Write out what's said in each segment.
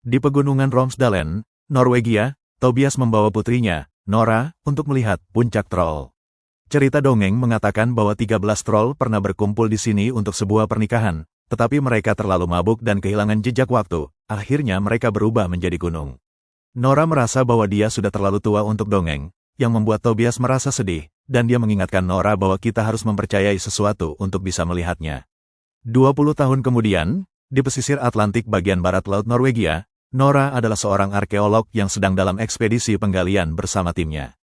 Di pegunungan Romsdalen, Norwegia, Tobias membawa putrinya, Nora, untuk melihat puncak troll. Cerita dongeng mengatakan bahwa 13 troll pernah berkumpul di sini untuk sebuah pernikahan, tetapi mereka terlalu mabuk dan kehilangan jejak waktu, akhirnya mereka berubah menjadi gunung. Nora merasa bahwa dia sudah terlalu tua untuk dongeng, yang membuat Tobias merasa sedih, dan dia mengingatkan Nora bahwa kita harus mempercayai sesuatu untuk bisa melihatnya. 20 tahun kemudian, di pesisir Atlantik bagian barat Laut Norwegia, Nora adalah seorang arkeolog yang sedang dalam ekspedisi penggalian bersama timnya.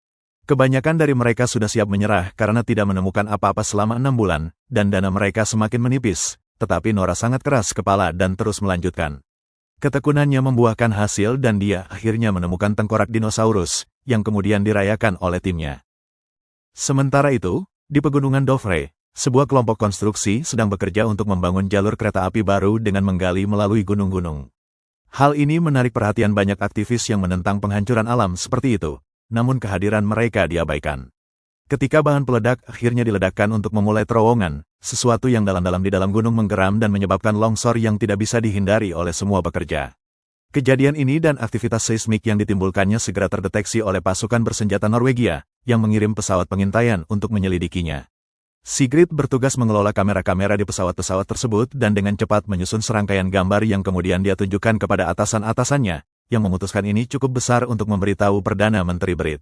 Kebanyakan dari mereka sudah siap menyerah karena tidak menemukan apa-apa selama 6 bulan, dan dana mereka semakin menipis, tetapi Nora sangat keras kepala dan terus melanjutkan. Ketekunannya membuahkan hasil dan dia akhirnya menemukan tengkorak dinosaurus, yang kemudian dirayakan oleh timnya. Sementara itu, di pegunungan Dovre, sebuah kelompok konstruksi sedang bekerja untuk membangun jalur kereta api baru dengan menggali melalui gunung-gunung. Hal ini menarik perhatian banyak aktivis yang menentang penghancuran alam seperti itu, namun kehadiran mereka diabaikan. Ketika bahan peledak akhirnya diledakkan untuk memulai terowongan, sesuatu yang dalam-dalam di dalam gunung menggeram dan menyebabkan longsor yang tidak bisa dihindari oleh semua pekerja. Kejadian ini dan aktivitas seismik yang ditimbulkannya segera terdeteksi oleh pasukan bersenjata Norwegia, yang mengirim pesawat pengintaian untuk menyelidikinya. Sigrid bertugas mengelola kamera-kamera di pesawat-pesawat tersebut dan dengan cepat menyusun serangkaian gambar yang kemudian dia tunjukkan kepada atasan-atasannya, yang memutuskan ini cukup besar untuk memberitahu Perdana Menteri Brit.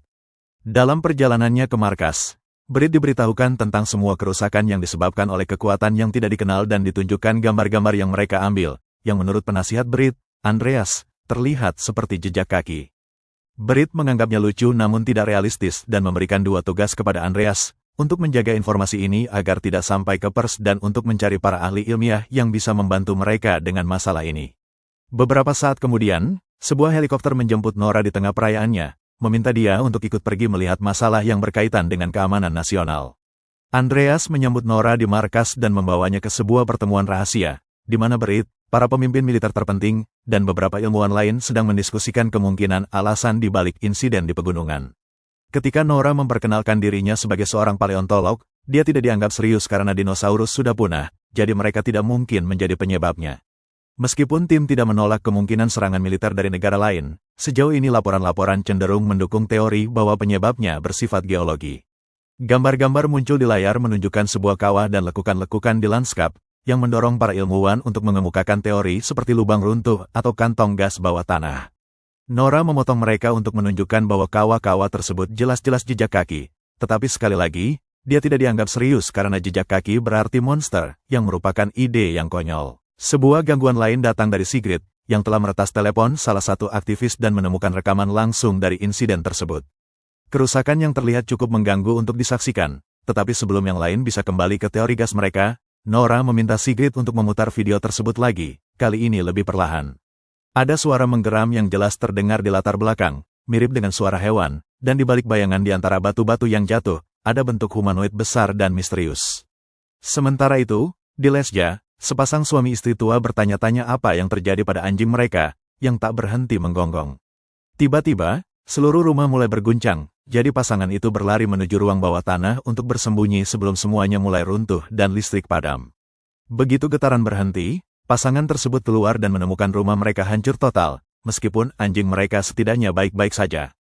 Dalam perjalanannya ke markas, Brit diberitahukan tentang semua kerusakan yang disebabkan oleh kekuatan yang tidak dikenal dan ditunjukkan gambar-gambar yang mereka ambil, yang menurut penasihat Brit, Andreas, terlihat seperti jejak kaki. Brit menganggapnya lucu namun tidak realistis dan memberikan 2 tugas kepada Andreas, untuk menjaga informasi ini agar tidak sampai ke pers dan untuk mencari para ahli ilmiah yang bisa membantu mereka dengan masalah ini. Beberapa saat kemudian, sebuah helikopter menjemput Nora di tengah perayaannya, meminta dia untuk ikut pergi melihat masalah yang berkaitan dengan keamanan nasional. Andreas menyambut Nora di markas dan membawanya ke sebuah pertemuan rahasia, di mana Brit, para pemimpin militer terpenting, dan beberapa ilmuwan lain sedang mendiskusikan kemungkinan alasan di balik insiden di pegunungan. Ketika Nora memperkenalkan dirinya sebagai seorang paleontolog, dia tidak dianggap serius karena dinosaurus sudah punah, jadi mereka tidak mungkin menjadi penyebabnya. Meskipun tim tidak menolak kemungkinan serangan militer dari negara lain, sejauh ini laporan-laporan cenderung mendukung teori bahwa penyebabnya bersifat geologi. Gambar-gambar muncul di layar menunjukkan sebuah kawah dan lekukan-lekukan di lanskap, yang mendorong para ilmuwan untuk mengemukakan teori seperti lubang runtuh atau kantong gas bawah tanah. Nora memotong mereka untuk menunjukkan bahwa kawah-kawah tersebut jelas-jelas jejak kaki, tetapi sekali lagi, dia tidak dianggap serius karena jejak kaki berarti monster, yang merupakan ide yang konyol. Sebuah gangguan lain datang dari Sigrid, yang telah meretas telepon salah satu aktivis dan menemukan rekaman langsung dari insiden tersebut. Kerusakan yang terlihat cukup mengganggu untuk disaksikan, tetapi sebelum yang lain bisa kembali ke teori gas mereka, Nora meminta Sigrid untuk memutar video tersebut lagi, kali ini lebih perlahan. Ada suara menggeram yang jelas terdengar di latar belakang, mirip dengan suara hewan, dan di balik bayangan di antara batu-batu yang jatuh, ada bentuk humanoid besar dan misterius. Sementara itu, di Lesja, sepasang suami istri tua bertanya-tanya apa yang terjadi pada anjing mereka, yang tak berhenti menggonggong. Tiba-tiba, seluruh rumah mulai berguncang, jadi pasangan itu berlari menuju ruang bawah tanah untuk bersembunyi sebelum semuanya mulai runtuh dan listrik padam. Begitu getaran berhenti, pasangan tersebut keluar dan menemukan rumah mereka hancur total, meskipun anjing mereka setidaknya baik-baik saja.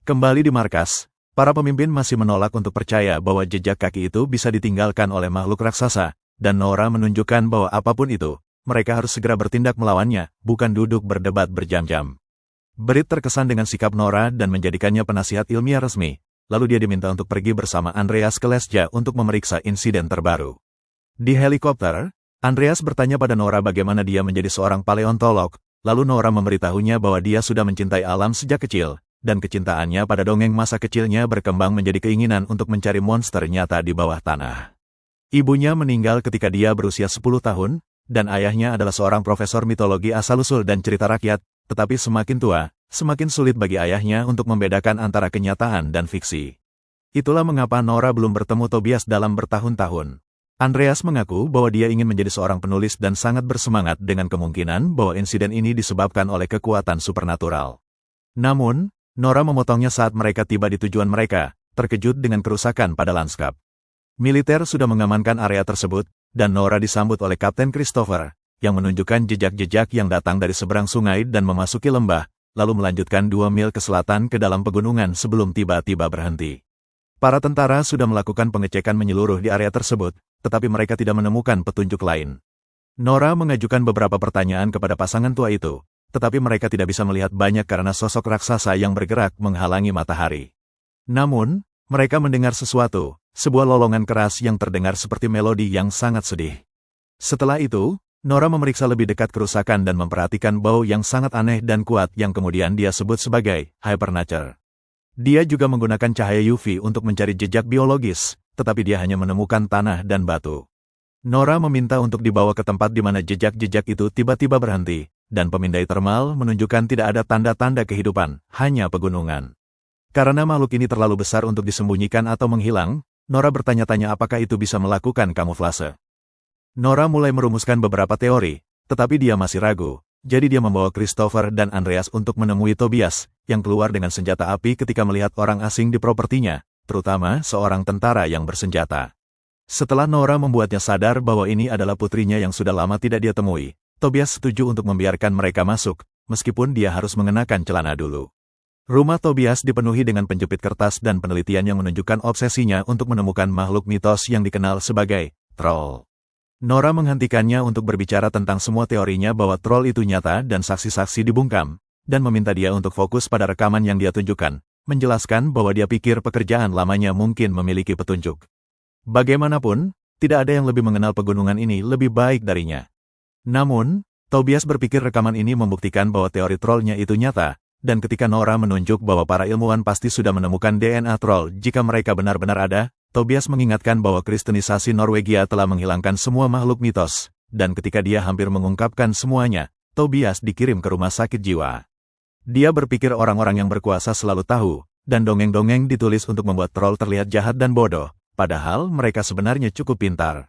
Kembali di markas, para pemimpin masih menolak untuk percaya bahwa jejak kaki itu bisa ditinggalkan oleh makhluk raksasa, dan Nora menunjukkan bahwa apapun itu, mereka harus segera bertindak melawannya, bukan duduk berdebat berjam-jam. Brit terkesan dengan sikap Nora dan menjadikannya penasihat ilmiah resmi, lalu dia diminta untuk pergi bersama Andreas ke Lesja untuk memeriksa insiden terbaru. Di helikopter, Andreas bertanya pada Nora bagaimana dia menjadi seorang paleontolog, lalu Nora memberitahunya bahwa dia sudah mencintai alam sejak kecil, dan kecintaannya pada dongeng masa kecilnya berkembang menjadi keinginan untuk mencari monster nyata di bawah tanah. Ibunya meninggal ketika dia berusia 10 tahun, dan ayahnya adalah seorang profesor mitologi asal-usul dan cerita rakyat, tetapi semakin tua, semakin sulit bagi ayahnya untuk membedakan antara kenyataan dan fiksi. Itulah mengapa Nora belum bertemu Tobias dalam bertahun-tahun. Andreas mengaku bahwa dia ingin menjadi seorang penulis dan sangat bersemangat dengan kemungkinan bahwa insiden ini disebabkan oleh kekuatan supernatural. Namun, Nora memotongnya saat mereka tiba di tujuan mereka, terkejut dengan kerusakan pada lanskap. Militer sudah mengamankan area tersebut, dan Nora disambut oleh Kapten Christopher, yang menunjukkan jejak-jejak yang datang dari seberang sungai dan memasuki lembah, lalu melanjutkan 2 mil ke selatan ke dalam pegunungan sebelum tiba-tiba berhenti. Para tentara sudah melakukan pengecekan menyeluruh di area tersebut, tetapi mereka tidak menemukan petunjuk lain. Nora mengajukan beberapa pertanyaan kepada pasangan tua itu, tetapi mereka tidak bisa melihat banyak karena sosok raksasa yang bergerak menghalangi matahari. Namun, mereka mendengar sesuatu, sebuah lolongan keras yang terdengar seperti melodi yang sangat sedih. Setelah itu, Nora memeriksa lebih dekat kerusakan dan memperhatikan bau yang sangat aneh dan kuat yang kemudian dia sebut sebagai hypernature. Dia juga menggunakan cahaya UV untuk mencari jejak biologis, tetapi dia hanya menemukan tanah dan batu. Nora meminta untuk dibawa ke tempat di mana jejak-jejak itu tiba-tiba berhenti, dan pemindai termal menunjukkan tidak ada tanda-tanda kehidupan, hanya pegunungan. Karena makhluk ini terlalu besar untuk disembunyikan atau menghilang, Nora bertanya-tanya apakah itu bisa melakukan kamuflase. Nora mulai merumuskan beberapa teori, tetapi dia masih ragu, jadi dia membawa Christopher dan Andreas untuk menemui Tobias, yang keluar dengan senjata api ketika melihat orang asing di propertinya, terutama seorang tentara yang bersenjata. Setelah Nora membuatnya sadar bahwa ini adalah putrinya yang sudah lama tidak dia temui, Tobias setuju untuk membiarkan mereka masuk, meskipun dia harus mengenakan celana dulu. Rumah Tobias dipenuhi dengan penjepit kertas dan penelitian yang menunjukkan obsesinya untuk menemukan makhluk mitos yang dikenal sebagai troll. Nora menghentikannya untuk berbicara tentang semua teorinya bahwa troll itu nyata dan saksi-saksi dibungkam, dan meminta dia untuk fokus pada rekaman yang dia tunjukkan, menjelaskan bahwa dia pikir pekerjaan lamanya mungkin memiliki petunjuk. Bagaimanapun, tidak ada yang lebih mengenal pegunungan ini lebih baik darinya. Namun, Tobias berpikir rekaman ini membuktikan bahwa teori trollnya itu nyata, dan ketika Nora menunjuk bahwa para ilmuwan pasti sudah menemukan DNA troll jika mereka benar-benar ada, Tobias mengingatkan bahwa kristenisasi Norwegia telah menghilangkan semua makhluk mitos, dan ketika dia hampir mengungkapkan semuanya, Tobias dikirim ke rumah sakit jiwa. Dia berpikir orang-orang yang berkuasa selalu tahu, dan dongeng-dongeng ditulis untuk membuat troll terlihat jahat dan bodoh, padahal mereka sebenarnya cukup pintar.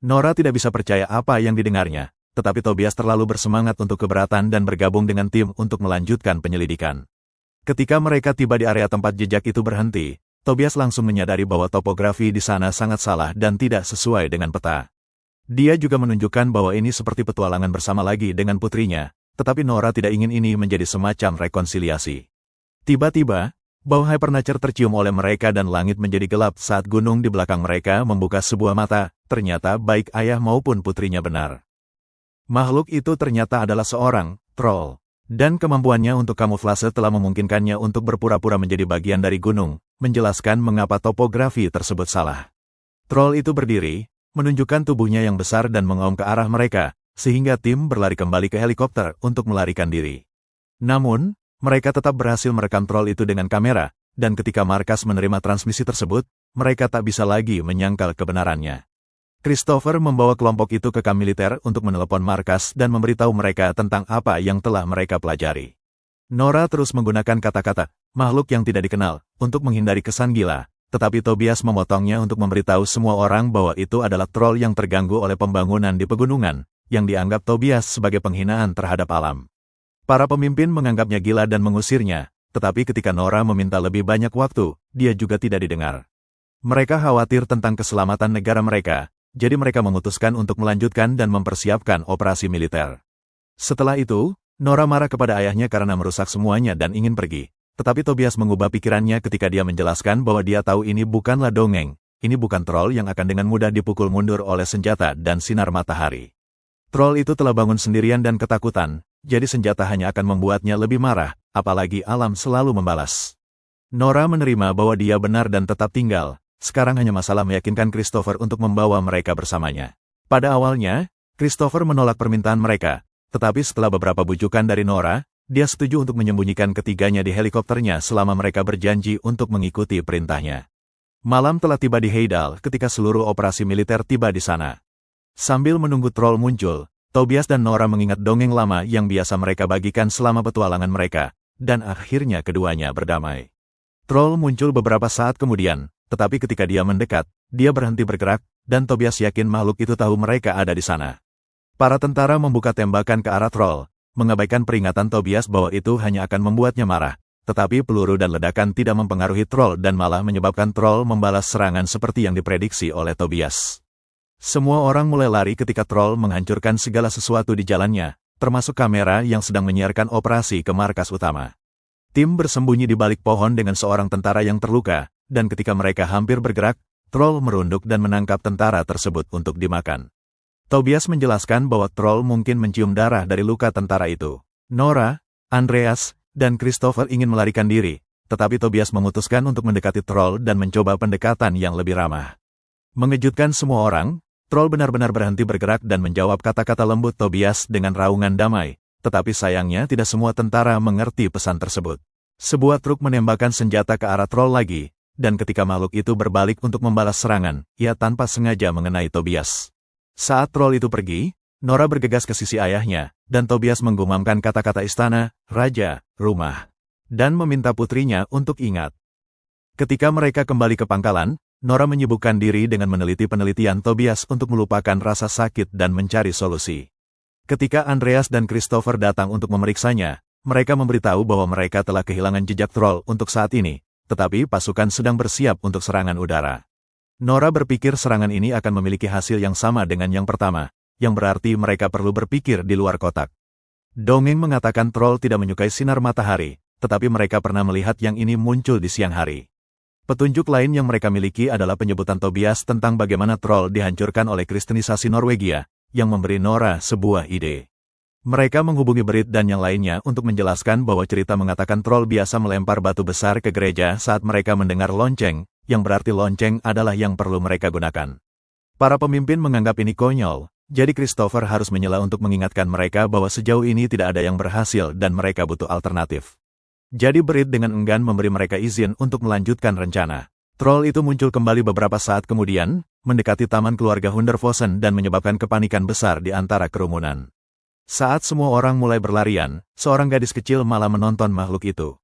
Nora tidak bisa percaya apa yang didengarnya. Tetapi Tobias terlalu bersemangat untuk keberatan dan bergabung dengan tim untuk melanjutkan penyelidikan. Ketika mereka tiba di area tempat jejak itu berhenti, Tobias langsung menyadari bahwa topografi di sana sangat salah dan tidak sesuai dengan peta. Dia juga menunjukkan bahwa ini seperti petualangan bersama lagi dengan putrinya, tetapi Nora tidak ingin ini menjadi semacam rekonsiliasi. Tiba-tiba, bau hypernature tercium oleh mereka dan langit menjadi gelap saat gunung di belakang mereka membuka sebuah mata, ternyata baik ayah maupun putrinya benar. Makhluk itu ternyata adalah seorang troll, dan kemampuannya untuk kamuflase telah memungkinkannya untuk berpura-pura menjadi bagian dari gunung, menjelaskan mengapa topografi tersebut salah. Troll itu berdiri, menunjukkan tubuhnya yang besar dan mengaum ke arah mereka, sehingga tim berlari kembali ke helikopter untuk melarikan diri. Namun, mereka tetap berhasil merekam troll itu dengan kamera, dan ketika markas menerima transmisi tersebut, mereka tak bisa lagi menyangkal kebenarannya. Christopher membawa kelompok itu ke kamp militer untuk menelepon markas dan memberitahu mereka tentang apa yang telah mereka pelajari. Nora terus menggunakan kata-kata, makhluk yang tidak dikenal, untuk menghindari kesan gila, tetapi Tobias memotongnya untuk memberitahu semua orang bahwa itu adalah troll yang terganggu oleh pembangunan di pegunungan, yang dianggap Tobias sebagai penghinaan terhadap alam. Para pemimpin menganggapnya gila dan mengusirnya, tetapi ketika Nora meminta lebih banyak waktu, dia juga tidak didengar. Mereka khawatir tentang keselamatan negara mereka, jadi mereka memutuskan untuk melanjutkan dan mempersiapkan operasi militer. Setelah itu, Nora marah kepada ayahnya karena merusak semuanya dan ingin pergi. Tetapi Tobias mengubah pikirannya ketika dia menjelaskan bahwa dia tahu ini bukanlah dongeng, ini bukan troll yang akan dengan mudah dipukul mundur oleh senjata dan sinar matahari. Troll itu telah bangun sendirian dan ketakutan, jadi senjata hanya akan membuatnya lebih marah, apalagi alam selalu membalas. Nora menerima bahwa dia benar dan tetap tinggal. Sekarang hanya masalah meyakinkan Christopher untuk membawa mereka bersamanya. Pada awalnya, Christopher menolak permintaan mereka, tetapi setelah beberapa bujukan dari Nora, dia setuju untuk menyembunyikan ketiganya di helikopternya selama mereka berjanji untuk mengikuti perintahnya. Malam telah tiba di Heidal ketika seluruh operasi militer tiba di sana. Sambil menunggu troll muncul, Tobias dan Nora mengingat dongeng lama yang biasa mereka bagikan selama petualangan mereka, dan akhirnya keduanya berdamai. Troll muncul beberapa saat kemudian, tetapi ketika dia mendekat, dia berhenti bergerak, dan Tobias yakin makhluk itu tahu mereka ada di sana. Para tentara membuka tembakan ke arah troll, mengabaikan peringatan Tobias bahwa itu hanya akan membuatnya marah, tetapi peluru dan ledakan tidak mempengaruhi troll dan malah menyebabkan troll membalas serangan seperti yang diprediksi oleh Tobias. Semua orang mulai lari ketika troll menghancurkan segala sesuatu di jalannya, termasuk kamera yang sedang menyiarkan operasi ke markas utama. Tim bersembunyi di balik pohon dengan seorang tentara yang terluka, dan ketika mereka hampir bergerak, troll merunduk dan menangkap tentara tersebut untuk dimakan. Tobias menjelaskan bahwa troll mungkin mencium darah dari luka tentara itu. Nora, Andreas, dan Christopher ingin melarikan diri, tetapi Tobias memutuskan untuk mendekati troll dan mencoba pendekatan yang lebih ramah. Mengejutkan semua orang, troll benar-benar berhenti bergerak dan menjawab kata-kata lembut Tobias dengan raungan damai. Tetapi sayangnya tidak semua tentara mengerti pesan tersebut. Sebuah truk menembakkan senjata ke arah troll lagi, dan ketika makhluk itu berbalik untuk membalas serangan, ia tanpa sengaja mengenai Tobias. Saat troll itu pergi, Nora bergegas ke sisi ayahnya, dan Tobias menggumamkan kata-kata istana, raja, rumah, dan meminta putrinya untuk ingat. Ketika mereka kembali ke pangkalan, Nora menyibukkan diri dengan meneliti penelitian Tobias untuk melupakan rasa sakit dan mencari solusi. Ketika Andreas dan Christopher datang untuk memeriksanya, mereka memberitahu bahwa mereka telah kehilangan jejak troll untuk saat ini, tetapi pasukan sedang bersiap untuk serangan udara. Nora berpikir serangan ini akan memiliki hasil yang sama dengan yang pertama, yang berarti mereka perlu berpikir di luar kotak. Dongeng mengatakan troll tidak menyukai sinar matahari, tetapi mereka pernah melihat yang ini muncul di siang hari. Petunjuk lain yang mereka miliki adalah penyebutan Tobias tentang bagaimana troll dihancurkan oleh Kristenisasi Norwegia, yang memberi Nora sebuah ide. Mereka menghubungi Britt dan yang lainnya untuk menjelaskan bahwa cerita mengatakan troll biasa melempar batu besar ke gereja saat mereka mendengar lonceng, yang berarti lonceng adalah yang perlu mereka gunakan. Para pemimpin menganggap ini konyol, jadi Christopher harus menyela untuk mengingatkan mereka bahwa sejauh ini tidak ada yang berhasil dan mereka butuh alternatif. Jadi Britt dengan enggan memberi mereka izin untuk melanjutkan rencana. Troll itu muncul kembali beberapa saat kemudian, mendekati taman keluarga Hunderfossen dan menyebabkan kepanikan besar di antara kerumunan. Saat semua orang mulai berlarian, seorang gadis kecil malah menonton makhluk itu.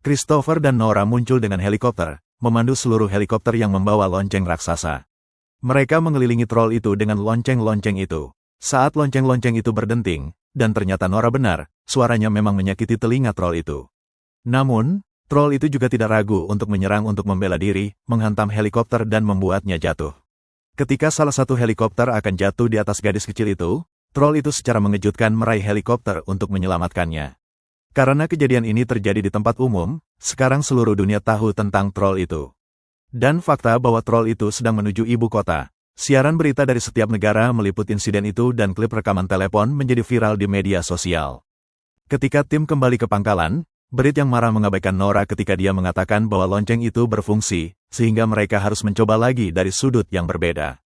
Christopher dan Nora muncul dengan helikopter, memandu seluruh helikopter yang membawa lonceng raksasa. Mereka mengelilingi troll itu dengan lonceng-lonceng itu. Saat lonceng-lonceng itu berdenting, dan ternyata Nora benar, suaranya memang menyakiti telinga troll itu. Namun, troll itu juga tidak ragu untuk menyerang untuk membela diri, menghantam helikopter dan membuatnya jatuh. Ketika salah satu helikopter akan jatuh di atas gadis kecil itu, troll itu secara mengejutkan meraih helikopter untuk menyelamatkannya. Karena kejadian ini terjadi di tempat umum, sekarang seluruh dunia tahu tentang troll itu. Dan fakta bahwa troll itu sedang menuju ibu kota. Siaran berita dari setiap negara meliput insiden itu dan klip rekaman telepon menjadi viral di media sosial. Ketika tim kembali ke pangkalan, Britt yang marah mengabaikan Nora ketika dia mengatakan bahwa lonceng itu berfungsi, sehingga mereka harus mencoba lagi dari sudut yang berbeda.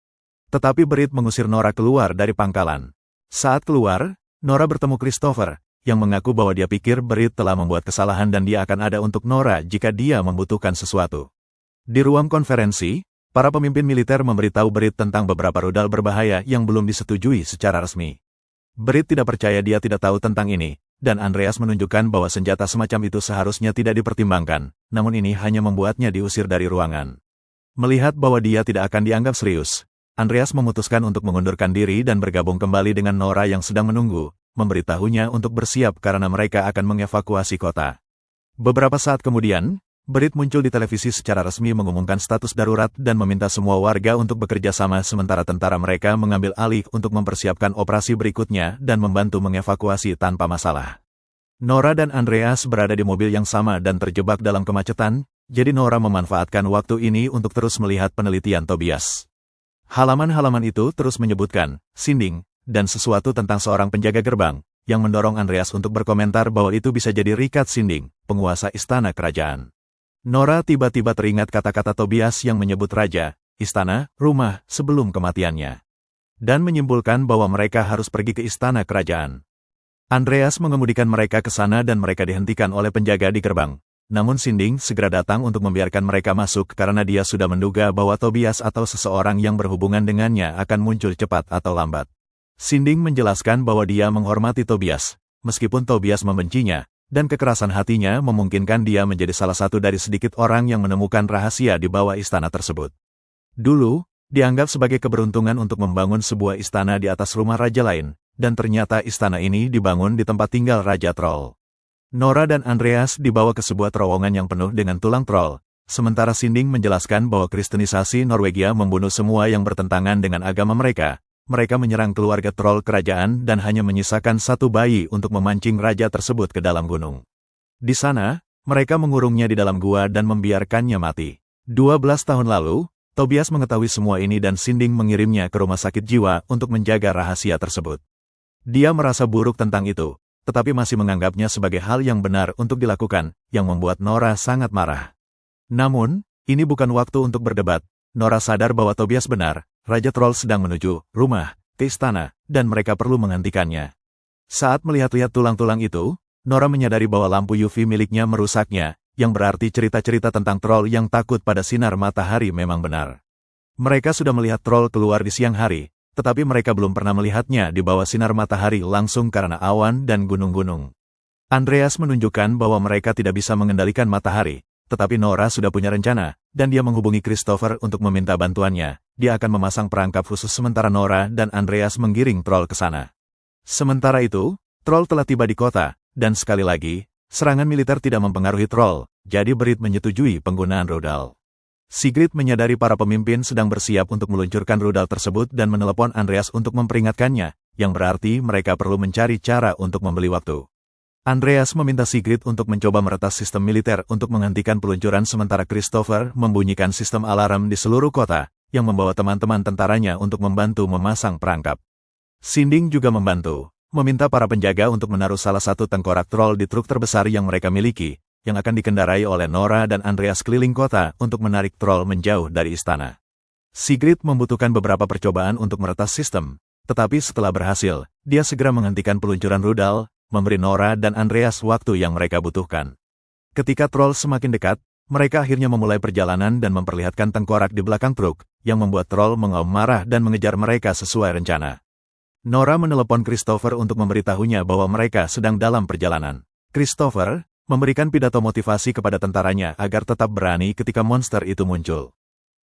Tetapi Britt mengusir Nora keluar dari pangkalan. Saat keluar, Nora bertemu Christopher, yang mengaku bahwa dia pikir Britt telah membuat kesalahan dan dia akan ada untuk Nora jika dia membutuhkan sesuatu. Di ruang konferensi, para pemimpin militer memberitahu Britt tentang beberapa rudal berbahaya yang belum disetujui secara resmi. Britt tidak percaya dia tidak tahu tentang ini, dan Andreas menunjukkan bahwa senjata semacam itu seharusnya tidak dipertimbangkan, namun ini hanya membuatnya diusir dari ruangan. Melihat bahwa dia tidak akan dianggap serius, Andreas memutuskan untuk mengundurkan diri dan bergabung kembali dengan Nora yang sedang menunggu, memberitahunya untuk bersiap karena mereka akan mengevakuasi kota. Beberapa saat kemudian, Britt muncul di televisi secara resmi mengumumkan status darurat dan meminta semua warga untuk bekerja sama sementara tentara mereka mengambil alih untuk mempersiapkan operasi berikutnya dan membantu mengevakuasi tanpa masalah. Nora dan Andreas berada di mobil yang sama dan terjebak dalam kemacetan, jadi Nora memanfaatkan waktu ini untuk terus melihat penelitian Tobias. Halaman-halaman itu terus menyebutkan, Sinding, dan sesuatu tentang seorang penjaga gerbang, yang mendorong Andreas untuk berkomentar bahwa itu bisa jadi Rikard Sinding, penguasa istana kerajaan. Nora tiba-tiba teringat kata-kata Tobias yang menyebut raja, istana, rumah, sebelum kematiannya. Dan menyimpulkan bahwa mereka harus pergi ke istana kerajaan. Andreas mengemudikan mereka ke sana dan mereka dihentikan oleh penjaga di gerbang. Namun Sinding segera datang untuk membiarkan mereka masuk karena dia sudah menduga bahwa Tobias atau seseorang yang berhubungan dengannya akan muncul cepat atau lambat. Sinding menjelaskan bahwa dia menghormati Tobias, meskipun Tobias membencinya, dan kekerasan hatinya memungkinkan dia menjadi salah satu dari sedikit orang yang menemukan rahasia di bawah istana tersebut. Dulu, dianggap sebagai keberuntungan untuk membangun sebuah istana di atas rumah raja lain, dan ternyata istana ini dibangun di tempat tinggal Raja Troll. Nora dan Andreas dibawa ke sebuah terowongan yang penuh dengan tulang troll, sementara Sinding menjelaskan bahwa Kristenisasi Norwegia membunuh semua yang bertentangan dengan agama mereka. Mereka menyerang keluarga troll kerajaan dan hanya menyisakan satu bayi untuk memancing raja tersebut ke dalam gunung. Di sana, mereka mengurungnya di dalam gua dan membiarkannya mati. 12 tahun lalu, Tobias mengetahui semua ini dan Sinding mengirimnya ke rumah sakit jiwa untuk menjaga rahasia tersebut. Dia merasa buruk tentang itu, tetapi masih menganggapnya sebagai hal yang benar untuk dilakukan, yang membuat Nora sangat marah. Namun, ini bukan waktu untuk berdebat. Nora sadar bahwa Tobias benar, Raja Troll sedang menuju rumah, ke istana, dan mereka perlu menghentikannya. Saat melihat-lihat tulang-tulang itu, Nora menyadari bahwa lampu UV miliknya merusaknya, yang berarti cerita-cerita tentang troll yang takut pada sinar matahari memang benar. Mereka sudah melihat troll keluar di siang hari, tetapi mereka belum pernah melihatnya di bawah sinar matahari langsung karena awan dan gunung-gunung. Andreas menunjukkan bahwa mereka tidak bisa mengendalikan matahari, tetapi Nora sudah punya rencana, dan dia menghubungi Christopher untuk meminta bantuannya. Dia akan memasang perangkap khusus sementara Nora dan Andreas menggiring troll ke sana. Sementara itu, troll telah tiba di kota, dan sekali lagi, serangan militer tidak mempengaruhi troll, jadi Berit menyetujui penggunaan rudal. Sigrid menyadari para pemimpin sedang bersiap untuk meluncurkan rudal tersebut dan menelepon Andreas untuk memperingatkannya, yang berarti mereka perlu mencari cara untuk membeli waktu. Andreas meminta Sigrid untuk mencoba meretas sistem militer untuk menghentikan peluncuran sementara Christopher membunyikan sistem alarm di seluruh kota, yang membawa teman-teman tentaranya untuk membantu memasang perangkap. Sinding juga membantu, meminta para penjaga untuk menaruh salah satu tengkorak troll di truk terbesar yang mereka miliki, yang akan dikendarai oleh Nora dan Andreas keliling kota untuk menarik troll menjauh dari istana. Sigrid membutuhkan beberapa percobaan untuk meretas sistem, tetapi setelah berhasil, dia segera menghentikan peluncuran rudal, memberi Nora dan Andreas waktu yang mereka butuhkan. Ketika troll semakin dekat, mereka akhirnya memulai perjalanan dan memperlihatkan tengkorak di belakang truk, yang membuat troll mengaum marah dan mengejar mereka sesuai rencana. Nora menelepon Christopher untuk memberitahunya bahwa mereka sedang dalam perjalanan. Christopher memberikan pidato motivasi kepada tentaranya agar tetap berani ketika monster itu muncul.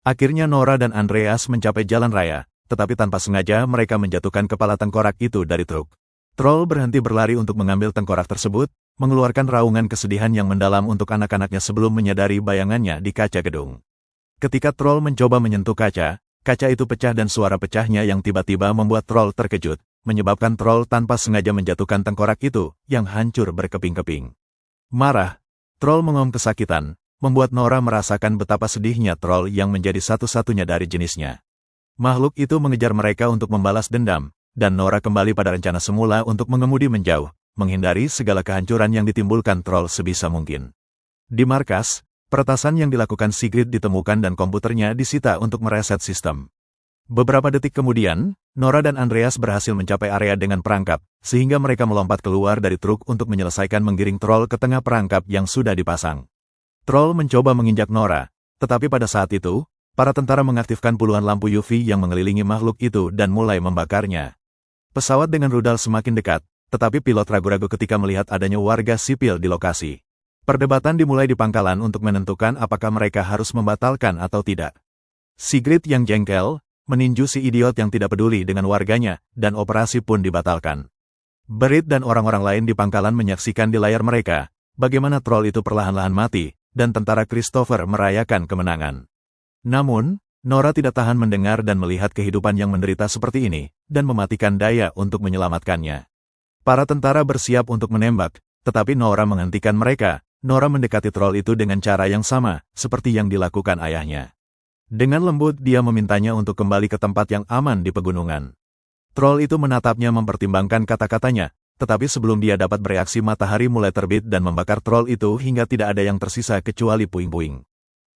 Akhirnya Nora dan Andreas mencapai jalan raya, tetapi tanpa sengaja mereka menjatuhkan kepala tengkorak itu dari truk. Troll berhenti berlari untuk mengambil tengkorak tersebut, mengeluarkan raungan kesedihan yang mendalam untuk anak-anaknya sebelum menyadari bayangannya di kaca gedung. Ketika troll mencoba menyentuh kaca, kaca itu pecah dan suara pecahnya yang tiba-tiba membuat troll terkejut, menyebabkan troll tanpa sengaja menjatuhkan tengkorak itu, yang hancur berkeping-keping. Marah, troll mengaum kesakitan, membuat Nora merasakan betapa sedihnya troll yang menjadi satu-satunya dari jenisnya. Makhluk itu mengejar mereka untuk membalas dendam, dan Nora kembali pada rencana semula untuk mengemudi menjauh, menghindari segala kehancuran yang ditimbulkan troll sebisa mungkin. Di markas, peretasan yang dilakukan Sigrid ditemukan dan komputernya disita untuk mereset sistem. Beberapa detik kemudian, Nora dan Andreas berhasil mencapai area dengan perangkap, sehingga mereka melompat keluar dari truk untuk menyelesaikan menggiring troll ke tengah perangkap yang sudah dipasang. Troll mencoba menginjak Nora, tetapi pada saat itu, para tentara mengaktifkan puluhan lampu UV yang mengelilingi makhluk itu dan mulai membakarnya. Pesawat dengan rudal semakin dekat, tetapi pilot ragu-ragu ketika melihat adanya warga sipil di lokasi. Perdebatan dimulai di pangkalan untuk menentukan apakah mereka harus membatalkan atau tidak. Sigrid yang jengkel meninju si idiot yang tidak peduli dengan warganya, dan operasi pun dibatalkan. Berit dan orang-orang lain di pangkalan menyaksikan di layar mereka, bagaimana troll itu perlahan-lahan mati, dan tentara Christopher merayakan kemenangan. Namun, Nora tidak tahan mendengar dan melihat kehidupan yang menderita seperti ini, dan mematikan daya untuk menyelamatkannya. Para tentara bersiap untuk menembak, tetapi Nora menghentikan mereka. Nora mendekati troll itu dengan cara yang sama, seperti yang dilakukan ayahnya. Dengan lembut dia memintanya untuk kembali ke tempat yang aman di pegunungan. Troll itu menatapnya mempertimbangkan kata-katanya, tetapi sebelum dia dapat bereaksi matahari mulai terbit dan membakar troll itu hingga tidak ada yang tersisa kecuali puing-puing.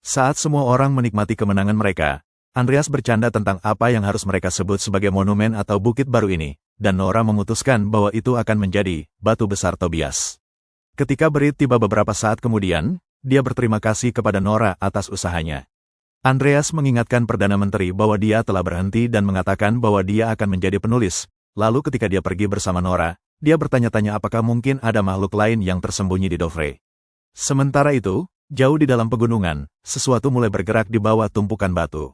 Saat semua orang menikmati kemenangan mereka, Andreas bercanda tentang apa yang harus mereka sebut sebagai monumen atau bukit baru ini, dan Nora memutuskan bahwa itu akan menjadi batu besar Tobias. Ketika Berit tiba beberapa saat kemudian, dia berterima kasih kepada Nora atas usahanya. Andreas mengingatkan Perdana Menteri bahwa dia telah berhenti dan mengatakan bahwa dia akan menjadi penulis. Lalu ketika dia pergi bersama Nora, dia bertanya-tanya apakah mungkin ada makhluk lain yang tersembunyi di Dovre. Sementara itu, jauh di dalam pegunungan, sesuatu mulai bergerak di bawah tumpukan batu.